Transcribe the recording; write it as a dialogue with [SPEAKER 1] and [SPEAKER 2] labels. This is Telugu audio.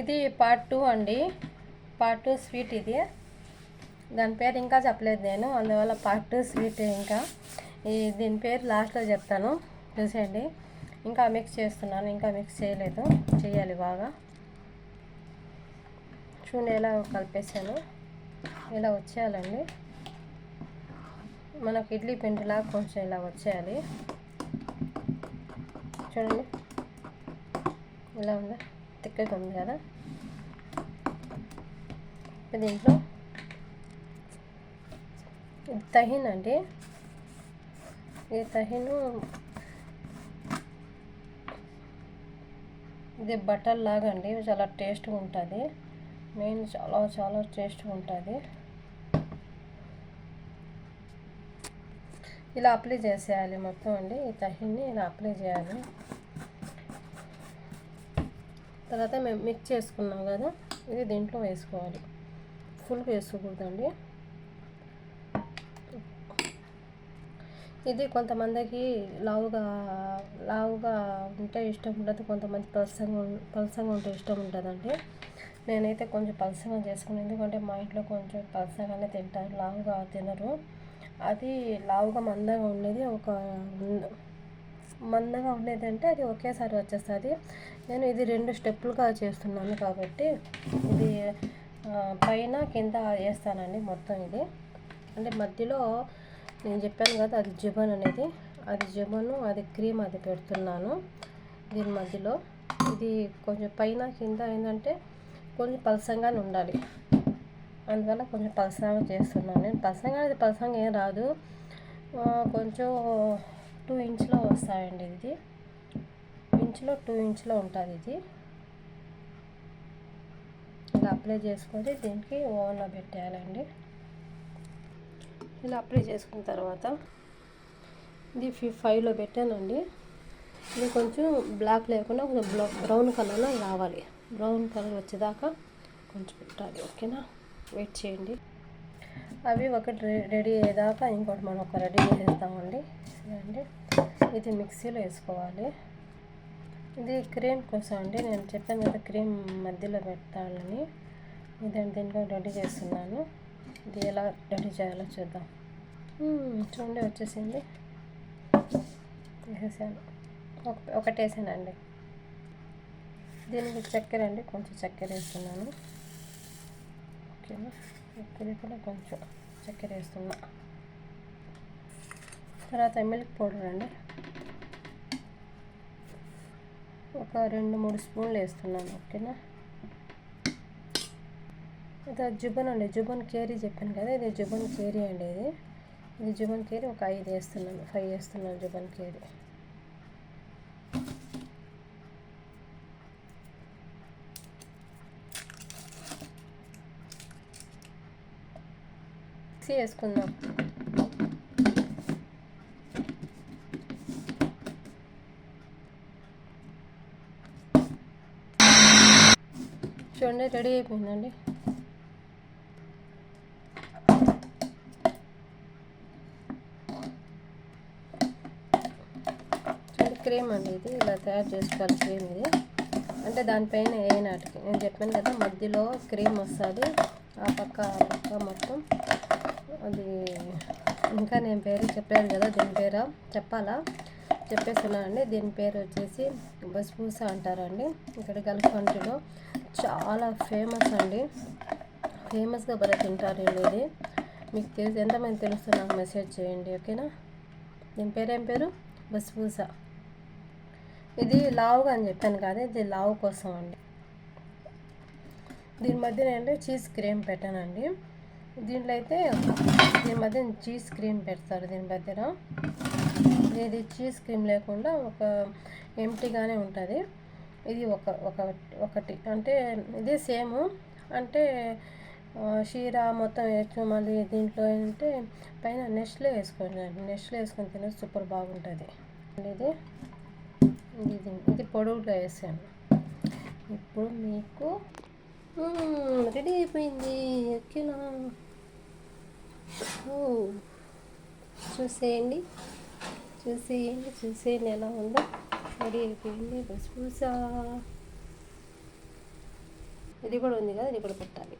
[SPEAKER 1] ఇది పార్ట్ 2 అండి. పార్ట్ 2 స్వీట్ ఇది. దాని పేరు ఇంకా చెప్పలేదు నేను, అందువల్ల పార్ట్ 2 స్వీట్. ఇంకా దీని పేరు లాస్ట్లో చెప్తాను, చూసేయండి. ఇంకా మిక్స్ చేస్తున్నాను, ఇంకా మిక్స్ చేయలేదు, చేయాలి బాగా. చూడండి ఎలా కలిపేసాను, ఇలా వచ్చేయాలండి. మనకు ఇడ్లీ పిండిలా కొంచెం ఇలా వచ్చేయాలి. చూడండి ఇలా ఉంది, తిక్కగా ఉంది కదా. దీంట్లో ఇది తహిన్ అండి. ఈ తహిను ఇది బటర్ లాగా అండి, చాలా టేస్ట్గా ఉంటుంది. మెయిన్ చాలా చాలా టేస్ట్గా ఉంటుంది. ఇలా అప్లై చేసేయాలి మొత్తం అండి. ఈ తహిన్ని ఇలా అప్లై చేయాలి. తర్వాత మేము మిక్స్ చేసుకున్నాం కదా, ఇది దీంట్లో వేసుకోవాలి. ఫుల్గా వేసుకోకూడదండి. ఇది కొంతమందికి లావుగా ఉంటే ఇష్టం ఉండదు, కొంతమంది పలసంగా ఉంటే ఇష్టం ఉంటుందండి. నేనైతే కొంచెం పలసంగా చేసుకున్నాను, ఎందుకంటే మా ఇంట్లో కొంచెం పలసంగానే తింటారు, లావుగా తినరు. అది లావుగా మందంగా ఉండేది మందంగా ఉండేదంటే అది ఒకేసారి వచ్చేస్తుంది. నేను ఇది 2 స్టెప్పులుగా చేస్తున్నాను కాబట్టి ఇది పైన కింద వేస్తానండి మొత్తం. ఇది అంటే మధ్యలో నేను చెప్పాను కదా, అది జుబన్ అనేది, అది జుబను, అది క్రీమ్, అది పెడుతున్నాను దీని మధ్యలో. ఇది కొంచెం పైన కింద ఏంటంటే కొంచెం పలసంగానే ఉండాలి, అందువల్ల కొంచెం పలసంగా చేస్తున్నాను నేను. పలసంగా ఏం రాదు, కొంచెం 2 ఇంచ్లో వస్తాయండి. ఇది 2 ఇంచ్లో ఉంటుంది. ఇది ఇలా అప్లై చేసుకొని దీనికి ఓవెన్లో పెట్టేయాలండి. ఇలా అప్లై చేసుకున్న తర్వాత ఇది 5లో పెట్టానండి. ఇది కొంచెం బ్లాక్ లేకుండా కొంచెం బ్రౌన్ కలర్లో రావాలి. బ్రౌన్ కలర్ వచ్చేదాకా కొంచెం పెట్టాలి, ఓకేనా. వెయిట్ చేయండి. అవి ఒకటి రెడీ అయ్యేదాకా ఇంకోటి మనం రెడీ చేసేస్తామండి. అండి ఇది మిక్సీలో వేసుకోవాలి. ఇది క్రీమ్ కోసం అండి, నేను చెప్పాను కదా క్రీమ్ మధ్యలో పెట్టాలని. ఇదండి దీంట్లో రెడీ చేస్తున్నాను. ఇది ఎలా రెడీ చేయాలో చూద్దాం. చూడండి వచ్చేసింది, వేసేసాను. ఒకటి వేసానండి. దీనికి చక్కెర అండి, కొంచెం చక్కెర వేస్తున్నాను, ఓకేనా. ఇక్కడ కొంచెం చక్కెర వేస్తున్నా. తర్వాత మిల్క్ పౌడర్ అండి, ఒక 2-3 స్పూన్లు వేస్తున్నాను, ఓకేనా. ఇది జుబన్ అండి, జుబన్ కేరీ చెప్పాను కదా, ఇది జుబన్ కేరీ అండి. ఇది జుబన్ కేరీ ఒక 5 వేస్తున్నాను జుబన్ కేరీ. మిక్సీ వేసుకుందాం. చూడండి రెడీ అయిపోయిందండి. చూడండి క్రీమ్ అండి, ఇది ఇలా తయారు చేసుకోవాలి. క్రీమ్ ఇది అంటే దానిపైన నాటికి నేను చెప్పాను కదా, మధ్యలో క్రీమ్ వస్తుంది, ఆ పక్క మొత్తం. అది ఇంకా నేను పేరు చెప్పలేదు కదా, దీని పేరు చెప్పేస్తున్నానండి. దీని పేరు వచ్చేసి బస్బూసా అంటారండి. ఇక్కడ గల్ఫ్ కంట్రీలో చాలా ఫేమస్ అండి, ఫేమస్గా భలే తింటారు వీళ్ళు. ఇది మీకు తెలిసి ఎంతమంది తెలుస్తూ నాకు మెసేజ్ చేయండి, ఓకేనా. దీని పేరు పేరు బస్బూసా. ఇది లావుగా అని చెప్పాను కదా, ఇది లావు కోసం అండి. దీని మధ్య నేను చీజ్ క్రీమ్ పెట్టానండి. దీంట్లో అయితే దీని మధ్య చీజ్ క్రీమ్ పెడతారు దీని మధ్యన. ఇది చీజ్ క్రీమ్ లేకుండా ఒక ఎంటీగానే ఉంటుంది. ఇది ఒకటి అంటే ఇది సేమ్ అంటే షీరా మొత్తం వేసుకు మళ్ళీ దీంట్లో ఏంటంటే పైన నెస్లే వేసుకోండి. నెస్లే వేసుకొని తినే సూపర్ బాగుంటుంది. ఇది పొడవుగా వేసాను. ఇప్పుడు మీకు రెడీ అయిపోయింది, ఓకేనా. చూసేయండి ఎలా ఉందో. రెడీ అయిపోయింది బస్బూసా. ఇది కూడా ఉంది కదా, ఇది కూడా కుట్టాలి.